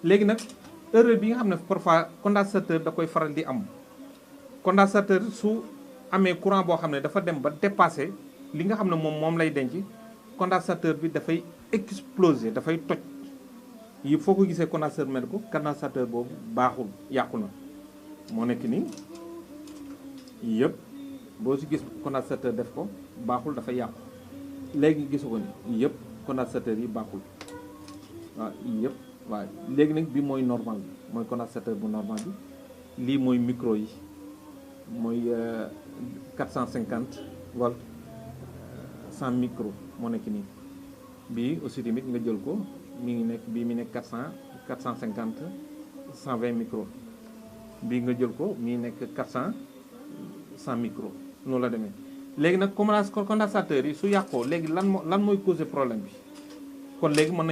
léegi nag erreur bi nga xam ne parfois condensateur da koy faral di am condensateur su amee courant boo xam ne dafa dem ba dépassé li nga xam ne moom lay denc condensateur bi dafay exploser dafay toj yi foo ko gisee condensateur mel ko condensateur boobu baaxul yàqu na moo nekk nii yëpp boo si gis condensateur def ko baaxul dafa yàqu léegi gisu ko ni yëpp condensateur yi baaxul waaw yëpp waaw léegi nag bi mooy normal bi mooy condensateur bu normal bi lii mooy micro yi mooy 450 volts 100 micro moo nekk nii bii aussi tamit nga jël ko mi ngi nekk bii mi nekk 450 120 micro bii nga jël ko mi nekk 400 100 micro noonu la demee léegi nag condensateur yi su yàqoo léegi lan mooy causer problème bi kon léegi mën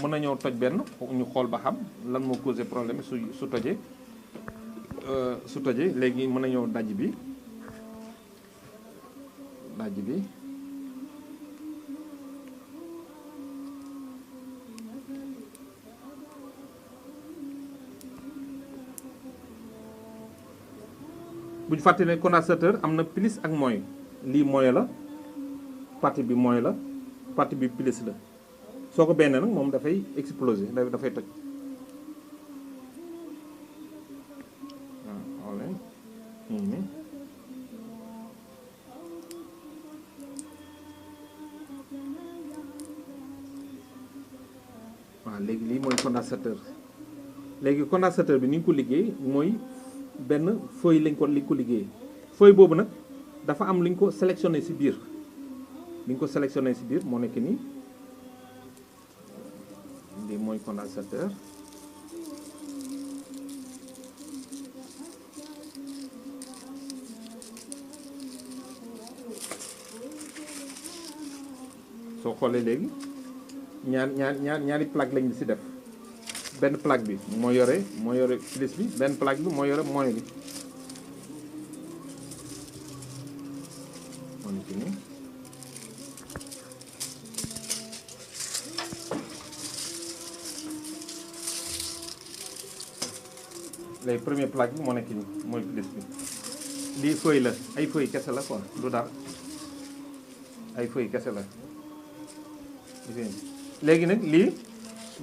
nañoo toj benn ñu xool ba xam lan moo causer problème bi su tojee léegi mën nañoo daj bi bu ñu fàtte ne condensateur am na plus ak moins lii moins la partie bi moins la partie bi plus la soo ko benn nag moom dafay exploser dafay toj waaw xool leen nii waaw léegi lii mooy condensateur léegi condensateur bi ni ñu ko liggéey mooy benn feuille lañ ko liggéey feuille boobu nag dafa am lu ñu ko sélectionné ci biir moo nekk nii lii mooy condensateur soo xoolee léegi ñaari plaque lañ ci def benn plaque bi moo yore plus bi benn plaque bi moo yore moins bi moo nekk nii léegi première plaque bi moo nekk nii mooy plus bi lii feuille la ay feuille kese la quoi du dara ay feuille kese la léegi nag lii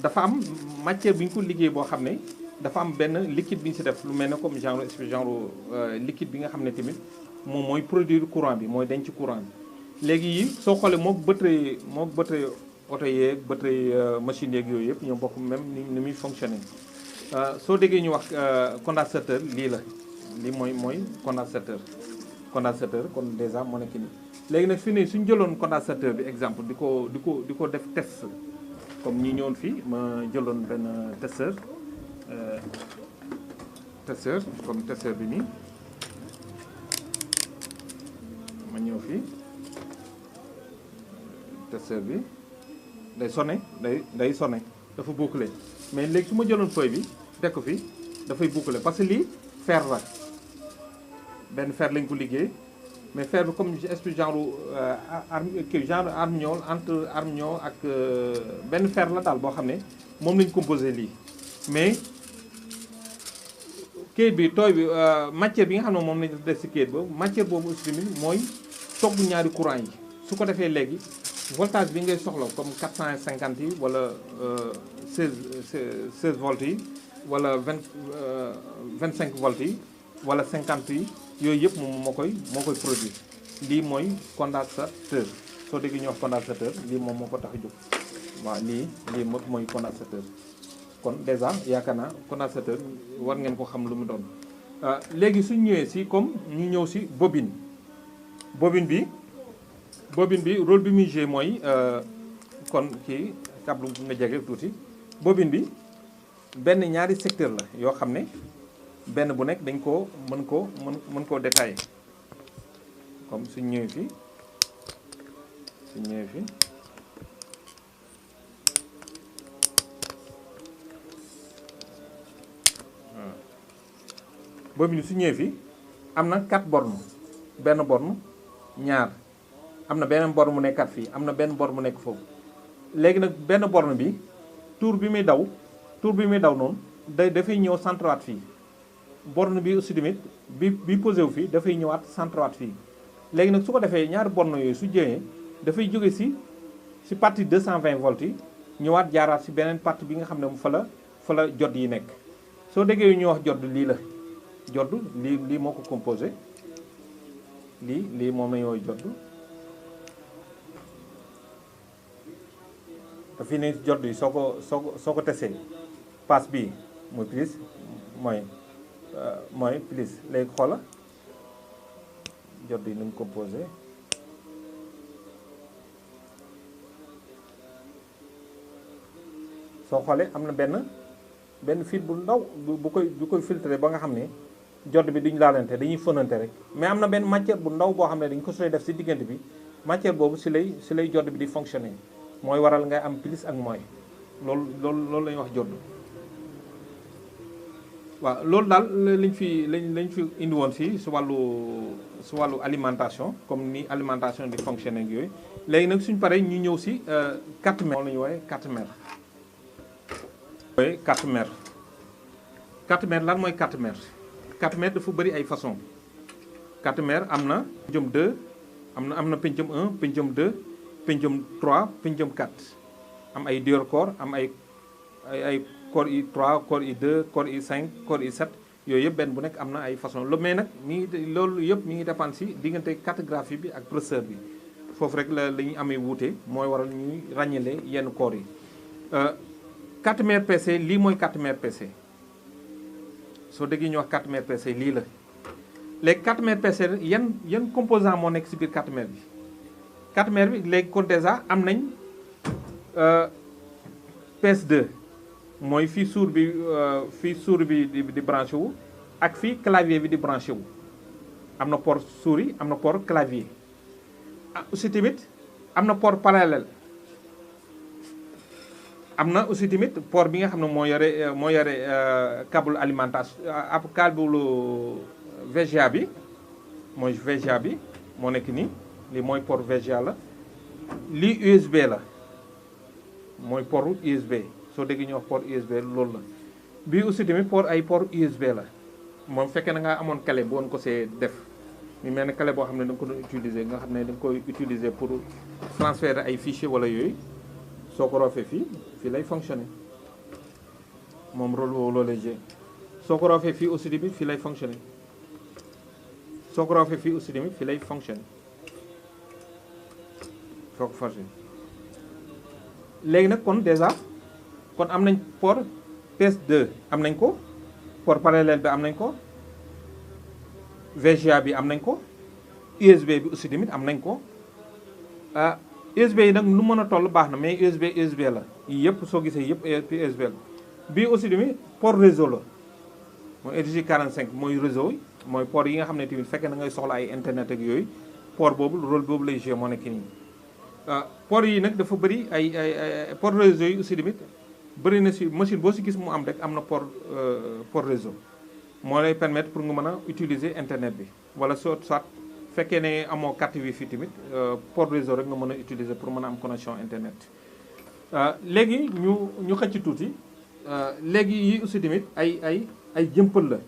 dafa am matière bi ñu ko liggéey boo xam ne dafa am benn liquide bi ñu si def lu mel ne comme genre liquide bi nga xam ne tamit moom mooy produire courant bi mooy denc courant bi léegi yi soo xoolee mook batterie oto yeeg batterie machine yeeg yooyu yëpp ñoo bokk même ni muy fonctionner soo déggee ñu wax condensateur lii la lii mooy condensateur kon déjà moo nekk nii léegi nag fi ne suñu jëloon condensateur bi exemple di ko def test comme ñi ñëwoon fii ma jëloon benn testeur comme testeur bi nii ma ñëw fii testeur bi day sonné day sonné dafa boucler mais léegi su ma jëloon feuille bi teg ko fi dafay boucler parce que lii fer la benn fer lañ ko liggéey mais fer bi comme espèce genre armignol entre armignol ak benn fer la daal boo xam ne moom lañ composé lii mais kayit bi tooy bi matière bi nga xam ne moom lañ def si kayit boobu matière boobu aussi tamit mooy togg ñaari courant yi su ko defee léegi voltage bi ngay soxla comme 450 yi wala 16 volts yi wala 25 volts yi wala 50 yi yooyu yëpp moom moo koy produire lii mooy condensateur soo déggee ñu wax condensateur lii moom moo ko tax a jóg waaw lii mooy condensateur kon déjà yaakaar naa condensateur war ngeen ko xam lu mu doon léegi suñ ñëwee si comme ñu ñëw si bobine bi rôle bi muy joué mooy kon kii câble nga jege tuuti bobine bi benn ñaari secteur la yoo xam ne benn bu nekk dañ koo mën koo détailler comme suñ ñëwee fii waaw bobine bi su ñëwee fii am na 4 bornes benn borne ñaar am na beneen borne mu nekkaat fii am na benn borne mu nekk foofu léegi nag benn borne bi tour bi muy daw tour bi muy daw noonu dafay ñëw centré waat fii borne bi aussi tamit bi posé wu fii dafay ñëwaat centré waat fii léegi nag su ko defee ñaari borne yooyu su jëyee dafay jóge si partie 220 volts yi ñëwaat jaaraat si beneen partie bi nga xam ne fa la jot yi nekk soo déggee yu ñuy wax jot lii la jot lii moo ko composé lii moom la ñuy jot te fii nii jot yi soo ko tesee passe bii mooy plus mooy plus léegi xoola jot yi nu mu composé soo xoolee am na benn fil bu ndaw bu koy filtré ba nga xam ne jot bi duñ laalante dañuy fënante rek mais am na benn matière bu ndaw boo xam ne dañ ko soy def si diggante bi matière boobu si lay jot bi di fonctionner mooy waral ngay am plus ak moins loolu la ñuy wax jot. waaw loolu daal lañ fi indi woon fii su wàllu alimentation comme ni alimentation di fonctionner ak yooyu léegi nag suñ paree ñu ñëw si 4 mètres. moom la ñuy woowee 4 mètres. 4 mètres 4 mètres lan mooy 4 mètres 4 mètres dafa bëri ay façon 4 mètres am na pencum 2 am na pencum 1 pencum 2 pencum 3 pencum 4 am ay dual core am ay core i3 core i2 core i5 core i7 yooyu yëpp benn bu nekk am na ay façon mais nag loolu yëpp mi ngi dépendre si diggante cartographie bi ak processeur bi foofu rek la ñuy amee wuute mooy waral ñuy ràññale yenn core yi 4 mètres PC lii mooy 4 mètres PC soo déggee ñu wax 4 mètres PC lii la léegi 4 mètres PC yan composant moo nekk si biir 4 mètres bi 4 mètres bi léegi kon déjà am nañ PS2 mooy fii souris bi di branché wu ak fii clavier bi di branché wu am na port souris am na port clavier aussi tamit am na port parallèle am na aussi tamit port bi nga xam ne moo yore câble alimentation ab câble VGA bi mooy VGA bi moo nekk nii lii mooy port VGA la lii USB la mooy port USB soo déggee ñu wax port USB loolu la bii aussi tamit port USB la moom fekkee na nga amoon clé bu woon ko see def mu mel ne clé boo xam ne da nga ko doon utiliser nga xam ne da nga koy utiliser pour transférer ay fichier wala yooyu soo ko roofee fii lay fonctionner moom rôle boobu loolu lay jouer soo ko roofee fii aussi tamit fii lay fonctionner soo ko roofee fii aussi tamit fii lay fonctionner soo ko forcé léegi nag kon déjà kon am nañ port PS2 am nañ ko port parallèle bi am nañ ko VGA bi am nañ ko USB bi aussi tamit am nañ ko USB yi nag nu mën a toll baax na mais USB la yii yëpp soo gisee yëpp USB la bii aussi tamit port réseau la mooy RJ45 mooy réseau mooy port yi nga xam ne tamit fekkee na ngay soxla ay internet ak yooyu port boobu rôle boobu lay jouer moo nekk nii port yi nag dafa bëri ay port réseau yi aussi tamit bëri na si machine boo si gis mu am rek am na port réseau moo lay permettre pour nga mën a utiliser internet bi wala soit fekkee ne amoo carte wifi tamit port réseau rek nga mën a utiliser pour mën a am connexion internet léegi ñu xëcc tuuti léegi yi aussi tamit ay jëmpal la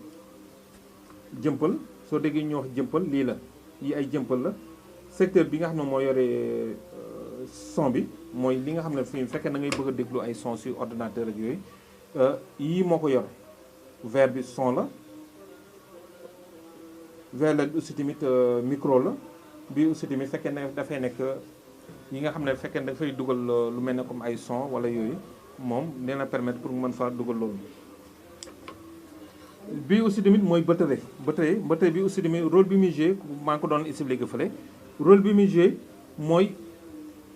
jëmpal soo déggee ñu wax jëmpal lii la yi ay jëmpal la secteur bi nga xam ne moo yore son bi mooy li nga xam ne fi fekkee na ngay bëgg a déglu ay son sur ordinateur ak yooyu yii moo ko yor vert bi son la vert la aussi tamit micro la bi aussi tamit fekkee ne dafay nekk yi nga xam ne fekkee ne dafay dugal lu mel ne comme ay son wala yooyu moom dina permettre pour nga mën faa dugal loolu bi aussi tamit mooy batterie bi aussi tamit rôle bi muy joué maa ngi ko doon expliqué fële rôle bi muy joué mooy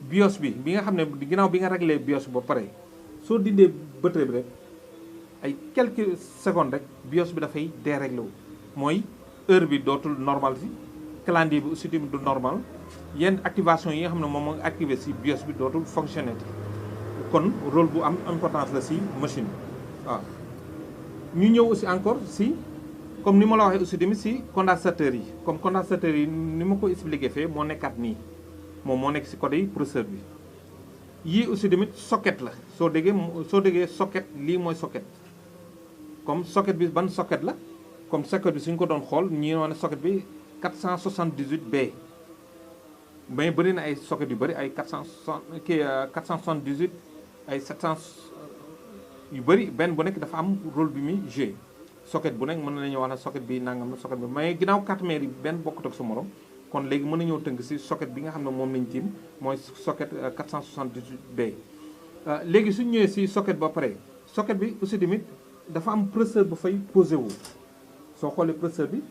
BIOS bi nga xam ne ginnaaw bi nga réglé BIOS ba pare soo dindee batterie bi rek ay quelques secondes rek BIOS bi dafay déréglé wu mooy heure bi dootul normal fi calendrier bi aussi tamit du normal yenn activation yi nga xam ne moom moo activé si BIOS bi dootul fonctionner kon rôle bu am importance la si machine waaw ñu ñëw aussi encore si comme ni ma la waxee aussi tamit si condensateur yi comme condensateur yi ni ma ko expliqué fee moo nekkaat nii moom moo nekk si côté processeur bi yii aussi tamit socket la soo déggee socket lii mooy socket comme socket bi ban socket la comme socket bi suñ ko doon xool ñi ne socket bi 478B mais bëri na ay socket yu bëri ay 478 ay 700 yu bëri benn bu nekk dafa am rôle bi muy joué socket bu nekk mën nañu wax ne socket bi nangam na socket bi mais ginnaaw 4 mètres yi benn bokkut ak sa morom kon léegi mën nañoo tënk si socket bi nga xam ne moom lañ tiim mooy socket 478B. léegi suñ ñëwee si socket ba pare socket bi aussi tamit dafa am presseur bu fay posé wu soo xoolee presseur bi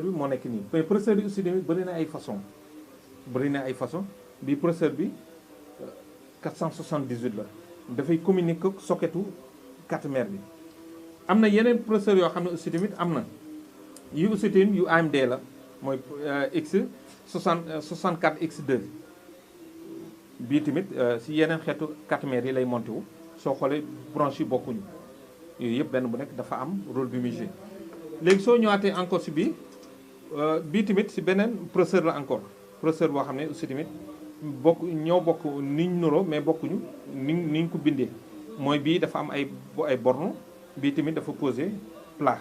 moo nekk nii mais presseur bi aussi tamit bëri na ay façon bi presseur bi 478 la dafay communiquer ak socketu 4 mètres bi. am na yeneen presseur yoo xam ne aussi tamit am na yu aussi tamit yu AMD la mooy X 64 X2 bii tamit si yeneen xeetu 4 mètres yi lay monté wu soo xoolee branche yi bokkuñu yooyu yëpp benn bu nekk dafa am rôle bi muy joué. léegi soo ñëwaatee encore si bii tamit si beneen presseur la encore presseur boo xam ne aussi tamit ñoo bokk niñ nuroo mais bokkuñu niñ ko bindee mooy bii dafa am ay borne bii tamit dafa posé plat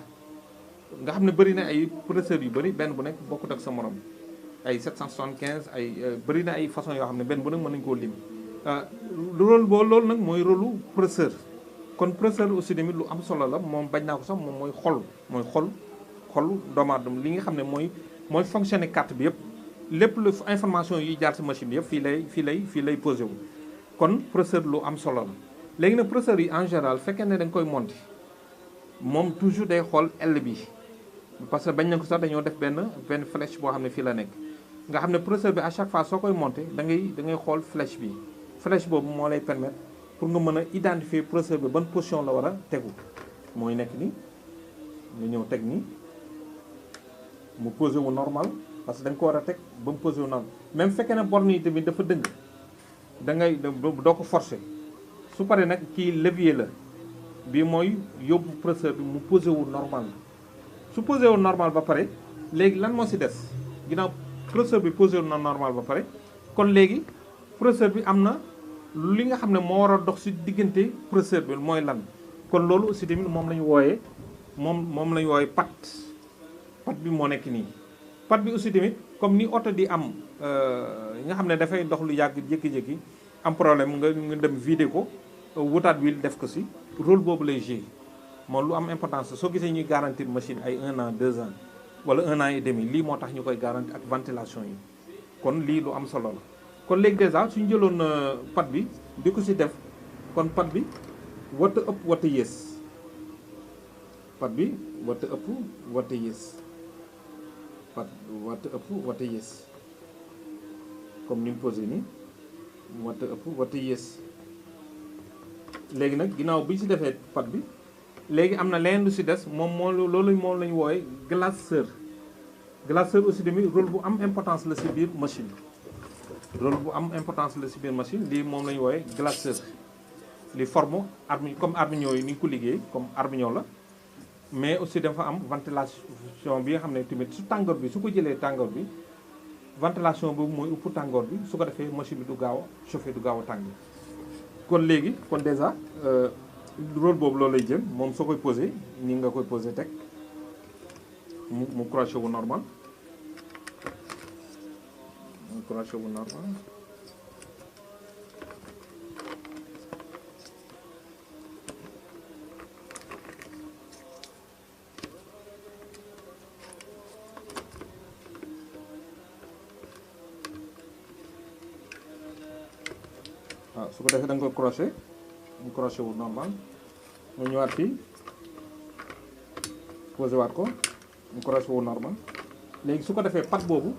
nga xam ne bëri na ay presseurs yu bëri benn bu nekk bokkut ak sa morom ay 775 ay bëri na ay façon yoo xam ne benn bu nekk mën nañu koo lim loolu nag mooy rôle presseur kon presseur aussi tamit lu am solo la moom bañ naa ko sax moom mooy xolu doomu aadama li nga xam ne mooy fonctionner carte bi yëpp lépp lu information yi jaar si machine bi yëpp fii lay posé wu kon presseur lu am solo la léegi nag presseur yi en général fekkee ne da nga koy monter moom toujours day xool L bi parce que bañ na ko sax dañoo def benn flèche boo xam ne fii la nekk nga xam ne presseur bi à chaque fois soo koy monter da ngay xool flèche bi flèche boobu moo lay permettre pour nga mën a identifier presseur bi ban position la war a tegu mooy nekk ni nga ñëw teg ni mu posé wu normal parce que da nga ko war a teg ba mu posé wu normal même fekkee ne borne yi tamit dafa dëng doo ko forcer su paree nag kii levier la bii mooy yóbbu presseur bi mu posé wu normal su posé wu normal ba pare léegi lan moo si des ginnaaw presseur bi posé wu na normal ba pare kon léegi presseur bi am na li nga xam ne moo war a dox si diggante presseur bi mooy lan kon loolu aussi tamit moom la ñu wooyee moom la ñu wooyee pat bi moo nekk nii pat bi aussi tamit comme ni oto di am nga xam ne dafay dox lu yàgg jékki-jékki am problème nga dem vider ko wutaat huile def ko si rôle boobu lay jouer moom lu am importance soo gisee ñuy garantir machine ay 1 an 2 ans wala 1 an et demi lii moo tax ñu koy garantir ak ventilation yi kon lii lu am solo la kon léegi dèjà suñu jëloon pat bi di ko si def kon pat bi warta ëpp warta yées pat bi warta ëpp warta yées pat warta ëpp warta yées comme ni mu posé nii warta ëpp warta yées léegi nag ginnaaw bi ñu si defee pat bi léegi am na leneen lu si des moom la ñu wooye glaceur aussi tamit rôle bu am importance la si biir machine lii moom la ñu wooye glaceur li forme comme armignon yi ni ñu ko liggéey comme armignon la mais aussi dafa am ventilation bi nga xam ne tamit su tàngoor bi su ko jëlee tàngoor bi ventilation boobu mooy upp tàngoor bi su ko defee machine bi du gaaw a chauffer du gaaw a tàng kon léegi kon déjà rôle boobu loolu lay jël moom soo koy posé nii nga koy posé teg mu crochet wu normal waaw su ko defee da nga koy crochet mu crochet wu normal mu ñëwaat fii posé waat ko mu crochet wu normal léegi su ko defee pat boobu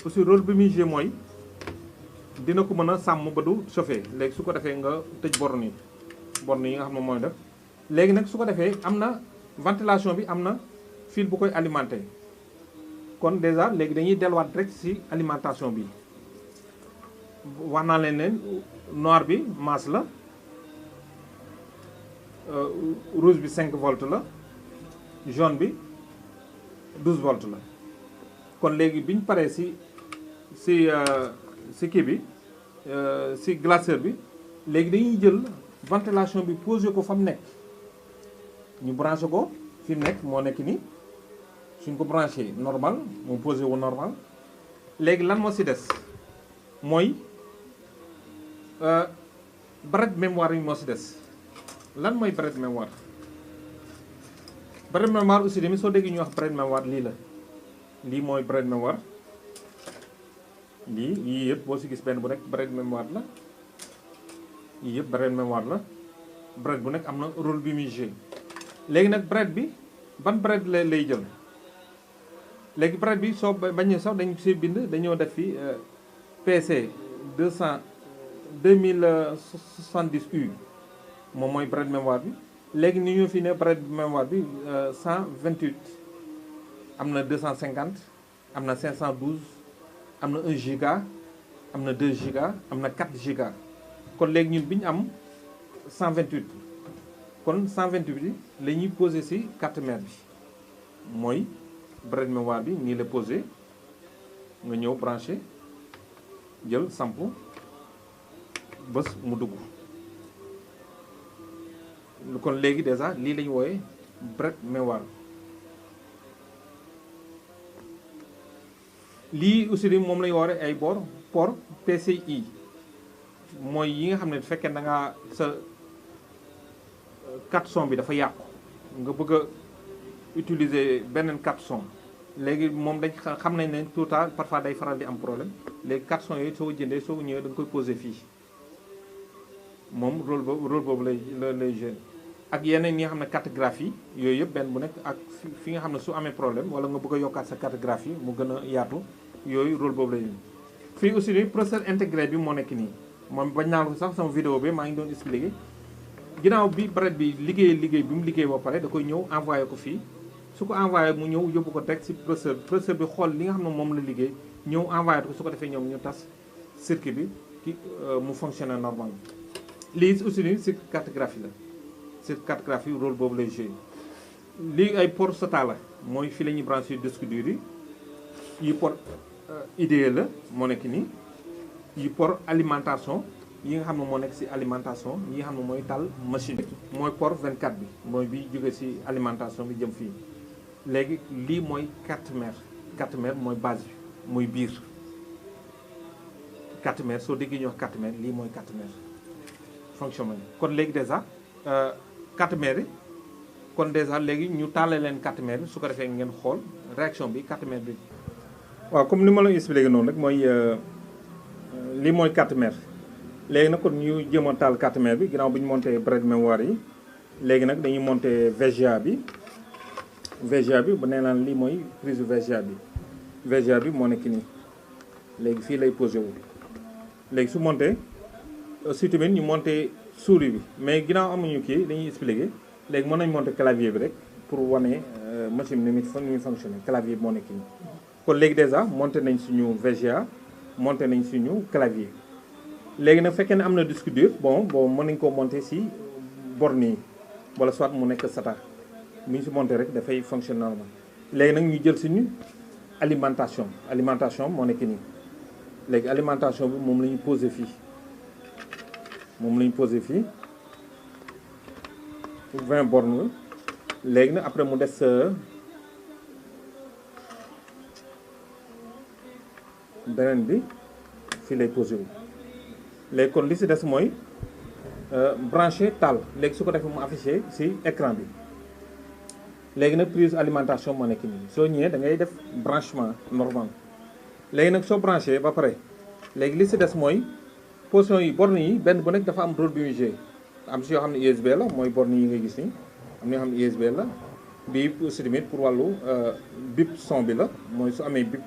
aussi rôle bi muy joué mooy dina ko mën a sàmm ba du chauffer léegi su ko defee nga tëj borne yi nga xam ne mooy def léegi nag su ko defee am na ventilation bi am na fil bu koy alimenté kon déjà léegi dañuy delluwaat rek ci alimentation bi wax naa leen ne noir bi masse la rouge bi 5 volts la jaune bi 12 volts la kon léegi biñ paree ci kii bi si glaceur bi léegi dañuy jël ventilation bi posé ko fa mu nekk ñu branché ko fi mu nekk moo nekk nii suñ ko branché normal mu posé wu normal léegi lan moo si des mooy barrette mémoire yi moo si des lan mooy barrette mémoire aussi tamit soo déggee ñu wax barrette mémoire lii la lii mooy barrette mémoire lii yii yëpp boo si gis benn bu nekk barrette mémoire la yii yëpp barrette mémoire la barrette bu nekk am na rôle bi muy joué léegi nag barrette bi ban barrette lay jël léegi barrette bi soo bañee sax dañ see bind dañoo def fi PC 2070U moom mooy barrette mémoire bi léegi ni ñu fi ne barrette mémoire bi 128 am na 250 am na 512 am na 1 giga am na 2 giga am na 4 giga kon léegi ñun bi ñu am 128 kon 128 bi la ñuy posé ci carte mère bi mooy barrette mémoire bi nii la posé nga ñëw branché jël samp bés mu dugg kon léegi déjà lii la ñu wooyee barrette mémoire lii aussi di moom la ñu woowee ay port PCI mooy yi nga xam ne fekkee da ngaa sa carte son bi dafa yàqu nga bëgg a utiliser beneen carte son léegi moom dañ xam nañ ne tout le temps parfois day faral di am problème léegi carte son yooyu soo jëndee soo ñëwee da nga koy poser fii moom rôle boobu lay jouer ak yeneen yi nga xam ne cartographie yooyu yëpp benn bu nekk ak fi nga xam ne su amee problème wala nga bëgg a yokkaat sa cartographie mu gën a yaatu yooyu rôle boobu lay fii aussi ni processeur intégré bi moo nekk nii moom bañ naa ko sax sama vidéo bi maa ngi doon expliqué ginnaaw bi barrette bi liggéey bi mu liggéey ba pare da koy ñëw envoyé ko fii su ko envoyé mu ñëw yóbbu ko teg ci processeur bi xool li nga xam ne moom la liggéey ñëw envoyé ko su ko defee ñoom ñu tas circuit bi mu fonctionner normal lii aussi ni ci cartographie la ci cartographie rôle boobu lay joué lii ay port SATA la mooy fii la ñuy branché disque dur yi port IDE la moo nekk nii yi port alimentation yi nga xam ne moo nekk ci alimentation yi nga xam ne mooy taal machine mooy port 24 bi mooy bi jóge ci alimentation bi jëm fii léegi lii mooy carte mère mooy base bi mooy biir carte mère soo déggee ñu wax carte mère lii mooy carte mère fonctionnement kon léegi déjà carte mère yi kon déjà léegi ñu tàllale leen carte mère bi su ko defee ngeen xool réaction bi carte mère bi waaw comme ni ma la expliqué noonu rek mooy lii mooy carte mère léegi nag kon ñu jéem a taal carte mère bi ginnaaw bi ñu monté barrette mémoire yi léegi nag dañuy monté VGA bi bu nee naan lii mooy prise VGA bi moo nekk nii léegi fii lay posé wu léegi su monté aussi tamit ñu monté souris bi mais ginnaaw amuñu kii dañuy expliqué léegi mën nañ monté clavier bi rek pour wane machine ni muy fonctionné clavier bi moo nekk nii kon léegi déjà monté nañ suñu VGA monté nañ suñu clavier léegi nag fekkee ne am na disque dur bon mën nañ koo monté ci borne yi wala soit mu nekk SATA bu ñu ci monté rek dafay fonctionner normal léegi nag ñu jël suñu alimentation moo nekk nii léegi alimentation bi moom la ñu posé fii 20 bornes la léegi nag après mu des beneen bi fii lay posé wu léegi kon li ci des mooy branché taal léegi su ko defee mu affiché ci écran bi léegi nag prise alimentation moo nekk nii soo ñëwee da ngay def branchement normal léegi nag soo branché ba pare léegi li ci des mooy position yi borne yi benn bu nekk dafa am rôle bi muy joué am ci yoo xam ne USB la mooy borne yi nga gis nii am na yoo xam ne USB la bii aussi tamit pour wàllu bip son bi la mooy su amee bip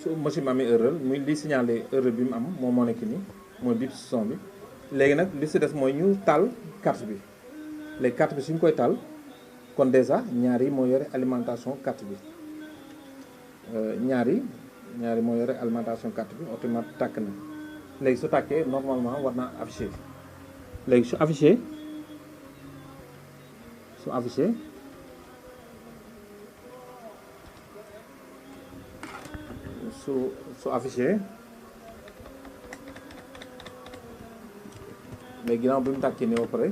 su machine bi amee erreur muy li signalé erreur bi mu am moom moo nekk nii mooy bip son bi léegi nag li ci des mooy ñu taal carte bi léegi carte bi suñ koy taal kon déjà ñaar yi moo yore alimentation carte bi ñaar yi moo yore alimentation carte bi automatiquement tàkk na léegi su tàkkee normalement war naa affiché léegi su affiché su affiché mais ginnaaw bi mu tàkkee nii ba pare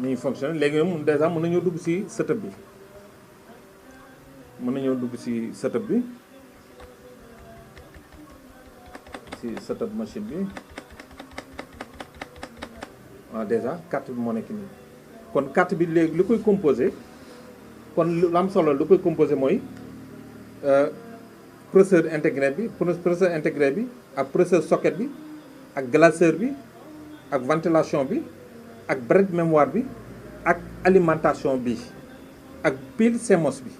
mi ngi fonctionné léegi moom dèjà mën nañoo dugg ci setup bi ci setup machine bi waaw dèjà carte bi moo nekk nii kon carte bi léegi lu koy composé kon lu am solo lu koy composé mooy processeur intégré bi ak processeur socket bi ak glaceur bi ak ventilation bi ak bridge mémoire bi ak alimentation bi ak pile CMOS bi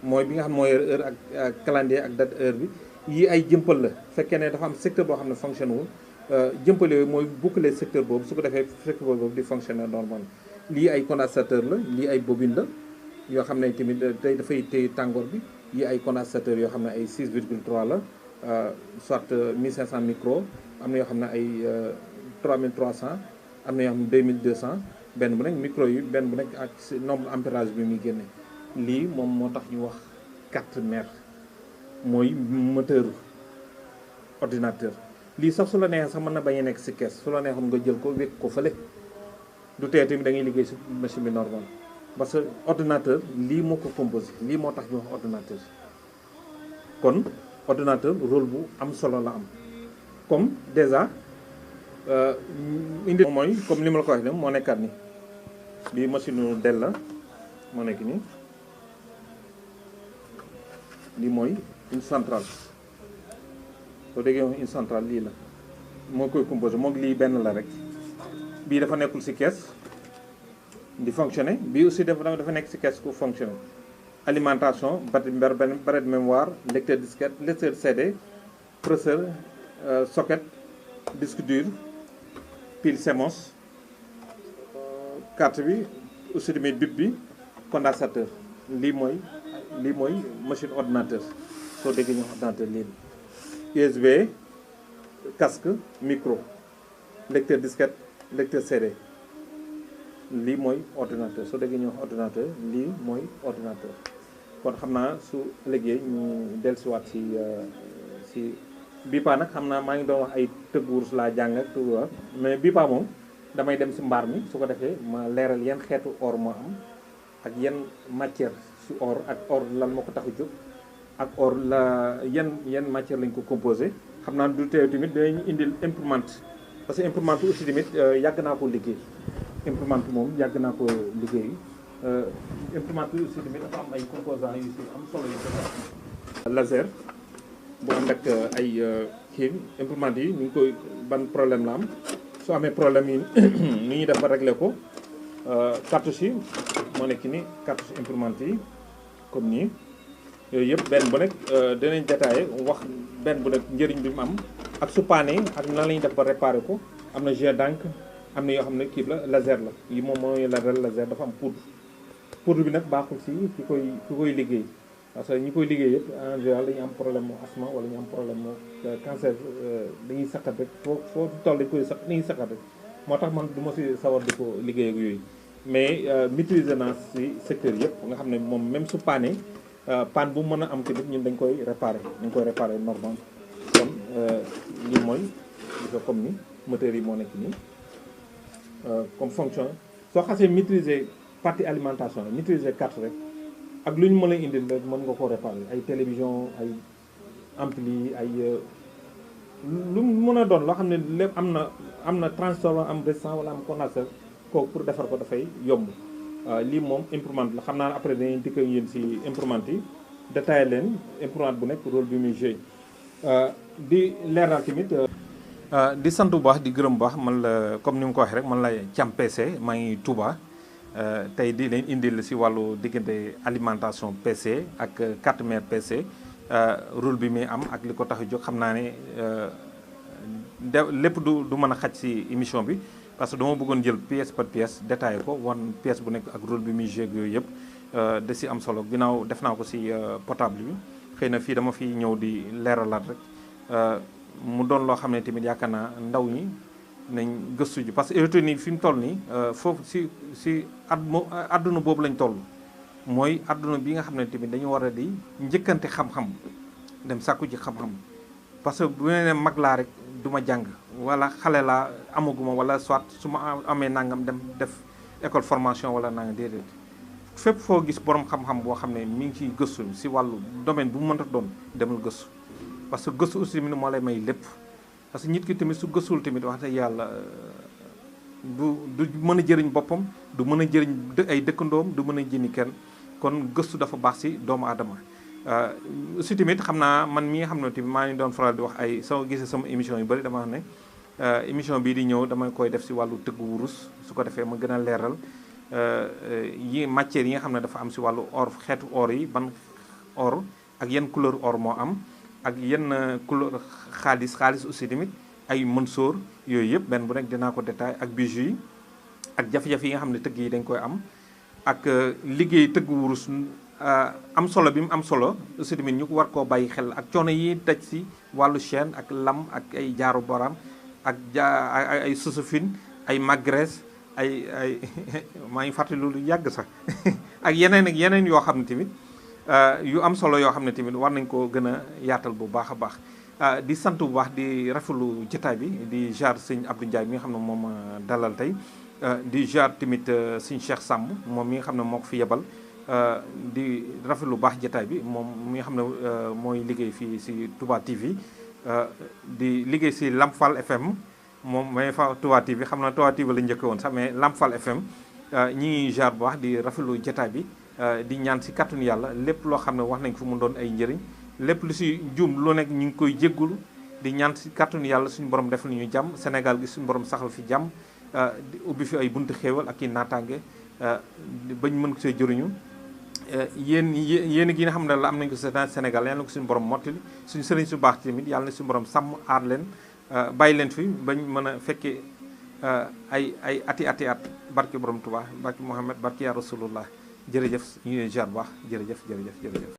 mooy bi nga xam mooy heure ak calendrier ak date heure bi yii ay jëmpal la fekkee ne dafa am secteur boo xam ne fonctionné wul jëmpal yooyu mooy boucler secteur boobu su ko defee secteur boobu di fonctionner normal lii ay condensateur la lii ay bobine la yoo xam ne tamit tey dafay téye tàngoor bi yii ay condensateur yoo xam ne ay 6,3 la soit 1500 micro am na yoo xam ne ay 3300 am na yoo xam ne 2200 benn bu nekk micro yi benn bu nekk ak nombre ampérage bi muy génne lii moom moo tax ñu wax carte mère mooy moteur ordinateur lii sax su la neexee sax mën na bañ a nekk ci kees su la neexoon nga jël ko wékk ko fële du tee tamit da ngay liggéey ci machine bi normal parce que ordinateur lii moo ko composé lii moo tax ñu wax ordinateur kon ordinateur rôle bu am solo la am comme déjà indi mooy comme li ma la ko waxee moo nekkaat ni bii machine Dell la moo nekk nii lii mooy une centrale soo déggee une centrale lii la moo koy composé moom lii benn la rek bii dafa nekkul ci caisse di fonctionner bii aussi dafa nekk ci caisse pour fonctionner alimentation barre de mémoire lecteur disquette lecteur CD processeur socket disque dur pile CMOS carte bi aussi tamit bip bi condensateur lii mooy machine ordinateur soo déggee ñu ordinateur lii USB casque micro lecteur disquette lecteur CD lii mooy ordinateur soo déggee ñu wax ordinateur lii mooy ordinateur kon xam naa su liggéey ñu dellusiwaat ci BIPA nag xam naa maa ngi doon wax ay tëgguwurs laa jàng ak tëgguwurs mais BIPA moom damay dem ci mbaar mi su ko defee ma leeral yan xeetu or moo am ak yan matière ci or ak or lan moo ko tax a jóg ak or la yan matière lañ ko composé xam naa du teew tamit dinañ indil imprimante parce que imprimante aussi tamit yàgg naa ko liggéey imprimante moom yàgg naa ko liggéey imprimante aussi tamit dafa am ay composants yu ci am solo yu ko laser bu ànd ak ay kii imprimante yi ñu ngi koy ban problème la am soo amee problème yi ni ñuy def ba régler ko cartouche yi moo nekk ni cartouche imprimante yi comme nii yooyu yëpp benn bu nekk dinañ détaillé wax benn bu nekk njëriñ bi mu am ak su paane ak nan la ñuy def ba réparer ko am na jet d'encre am na yoo xam ne kii la laser la yi moom mooy laser dafa am poudre bi nag baaxul ci ki koy liggéey parce que ñi koy liggéey yëpp en général dañuy am problème mu asthme wala ñu am problème mu cancer dañuy saqat rek foo toll dañuy saqat rek moo tax man du ma ci sawar di ko liggéey ak yooyu mais maîtriser naa ci secteur yëpp nga xam ne moom même su paane panne bu mën a am tamit ñun dañ koy réparer normal kon lii mooy comme ni moteur yi moo nekk nii comme fonction soo xasee maîtriser partie alimentation la maîtriser carte rek ak lu ñu mën a indil rek mën nga ko réparer ay télévision ay ampli ay lu mën a doon loo xam ne lépp am na transistor am résistant wala am condensateur kooku pour defar ko dafay yomb lii moom imprimante la xam naa ne après dañuy dikk ak yéen ci imprimante yi détaillé leen imprimante bu nekk rôle bi muy joué di leeral tamit di sant bu baax di gërëm bu baax man la comme ni mu ko waxee rek man la Thiam PC maa ngi Touba tey di leen indil ci wàllu diggante alimentation PC ak carte mère PC rôle bi muy am ak li ko tax a jóg xam naa ne lépp du mën a xaj ci émission bi parce que dama bëggoon jël pièce par pièce détaillé ko wan pièce bu nekk ak rôle bi muy joué yooyu yëpp da ci am solo ginnaaw def naa ko ci portable bi xëy na fii dama fi ñëw di leeralaat rek mu doon loo xam ne tamit yaakaar naa ndaw ñi nañ gëstu ji parce que électronique fi mu toll nii foofu ci àdduna boobu lañ toll mooy àdduna bi nga xam ne tamit dañu war a di njëkkante xam-xam dem sàkku ji xam-xam parce que bu ne mag laa rek du ma jàng wala xale laa amaguma wala soit su ma amee nangam dem def école formation wala nangam déedéet fépp foo gis borom xam-xam boo xam ne mi ngi ciy gëstu si wàllu domaine bu mu mënta doon demal gëstu parce que gëstu aussi tamit moo lay may lépp parce que nit ki tamit su gëstul tamit wax dëgg yàlla du mën a jëriñ boppam du mën a jëriñ ay dëkkandoom du mën a jëni kenn kon gëstu dafa baax si doomu aadama aussi tamit xam naa man mi nga xam ne tamit maa ngi doon faral di wax ay soo gisee sama émission yu bëri dama wax ne émission bii di ñëw dama koy def si wàllu tëgg wurus su ko defee ma gën a leeral yi matières yi nga xam ne dafa am si wàllu or xeetu or yi ban or ak yenn couleur or moo am ak yenn couleur xaalis aussi tamit ay mënsoor yooyu yëpp benn bu nekk dinaa ko détail ak bijoux yi ak jafe-jafe yi nga xam ne tëgg yi dañ koy am ak liggéey tëgg wurus am solo bi mu am solo aussi tamit ñu war koo bàyyi xel ak coono yi daj si wàllu chaîne ak lam ak ay jaaru boram ak ay susufine ay magresse ay maa ngi fàttali lu yàgg sax ak yeneen yoo xam ne tamit yu am solo yoo xam ne tamit war nañ koo gën a yaatal bu baax a baax di sant bu baax di rafetlu jotaay bi di jaar sëñ Abdou Ndiaye mi nga xam ne moom dalal tey di jaar tamit sëñ Cheikh Samb moom mi nga xam ne moo ko fi yebal di rafetlu bu baax jotaay bi moom mi nga xam ne mooy liggéey fii si Touba TV di liggéey si Lamfal FM moom may fa Touba TV xam naa Touba TV la njëkk woon sax mais Lamfal FM ñi ngi jaar bu baax di rafetlu jotaay bi di ñaan si kàttanu yàlla lépp loo xam ne wax nañ ko mu doon ay njëriñ lépp lu si juum lu nekk ñu ngi koy jéggulu di ñaan si kàttanu yàlla suñu borom def nañu jàmm Sénégal gi suñu borom saxal fi jàmm di ubbi fi ay buntu xéewal ak i naataange bañ mën ko see jëriñu yéen gi nga xam ne la am nañ ko Sénégal yàlla na ko suñu borom mottali suñu sëriñ su baax tamit yàlla na suñu borom sàmm aar leen bàyyi leen fi bañ mën a fekkee ay ati at barki borom Tuubaa barki Muhammad barki yaa Rasulullah jërëjëf ñu ngi leen jaar baax jërëjëf